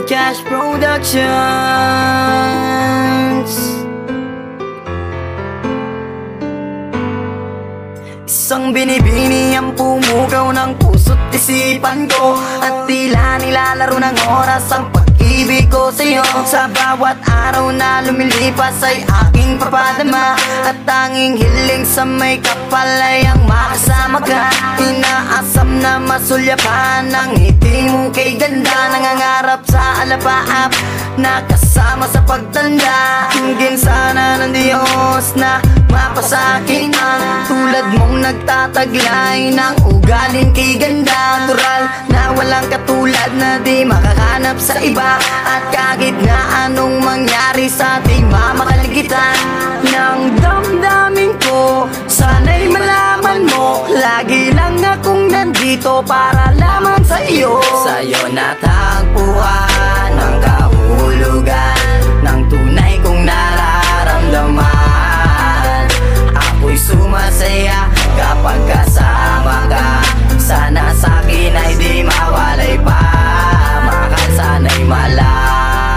Cash Productions. Isang binibini ang pumugaw ng puso't isipan ko, at tila nilalaro ng oras ang pag-ibig ko sa'yo. Sa bawat araw na lumilipas ay aking papadama, at tanging hiling sa may kapal ay ang makasama ka. Inaasam na masulyapan ang ngiti mo kay ganda, nangangarap sa alapaap na kasama sa pagtanda. Hingin sana ng Diyos na mapasakin ang tulad mong nagtataglay ng ugaling kay ganda. Natural na walang katulad na di makahanap sa iba, at kahit na anong mangyari sa ating mamakaligtan ng damdamin ko, sana'y malaman mo lagi lang akong nandito para lamang sa iyo. Sa'yo natagpuan ang kahulugan ng tunay kong nararamdaman. Ako'y sumasaya kapag kasama ka. Sana sa'kin ay di mawalay pa. Mahal, sana'y malaman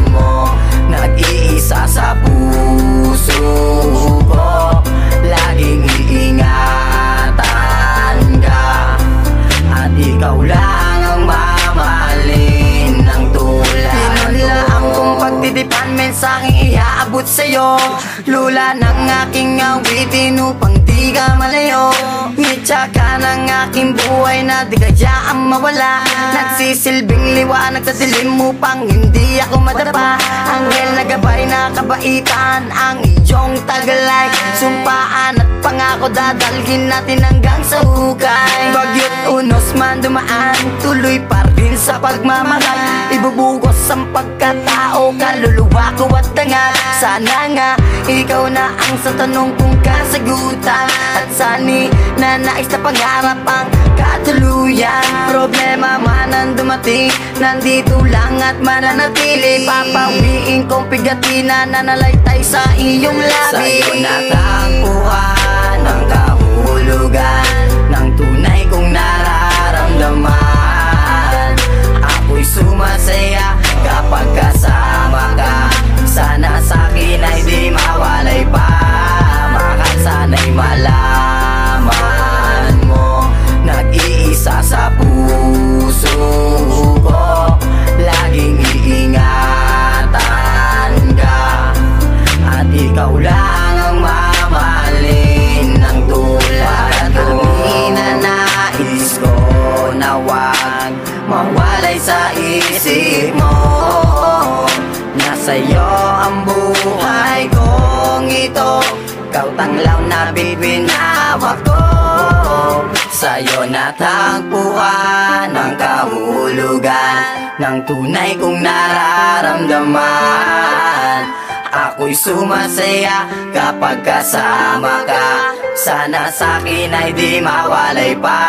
mo, nag-iisa sa puso ko. Laging iingatan ka, at ikaw lang ang mamahalin ng tulad. Pinulaan kong pagtitipan, mensaheng iaabot sa'yo. Lula ng aking awitin upang di ka malayo. Ngitsa ka ng aking buhay na di kayaang mawala. Nagsisilbing liwanag sa dilim upang hindi ako madapa. Anghel na gabay na kabaitan ang iyong tagalay. Sumpaan at pangako dadalhin natin hanggang sa hukay. Bagyo't unos man dumaan, tuloy pa rin sa pagmamahal. Ibubugos ang pagkatao, kaluluwa ko at dangal. Sana nga ikaw na ang sa tanong kong kasagutan, at sani na nais na pangarap ang katuluyan. Problema man ang dumating, nandito lang at mananatili. Papawiin kong pigatina na nalaytay sa iyong labi. Sa'yo natagpuan ang kahulugan ng tunay kong nararamdaman. Ako'y sumasaya kapag kasama ka. Sana sa'kin ay di mawalay pa. Mahal, sana'y malaman mo, nag-iisa sa puso ko. Laging iingatan ka, at ikaw lang ang mamahalin ng tulad ko. Inanais ko na wag mawalay sa isip mo, nasa'yo ang buhay kong ito. Ikaw tanglaw na bibinawa ko. Sa'yo natagpuan ang kahulugan ng tunay kong nararamdaman. Ako'y sumasaya kapag kasama ka. Sana sa'kin ay di mawalay pa.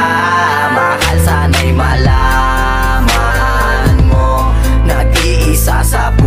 Mahal, sana'y malaman mo, nag-iisa sa puso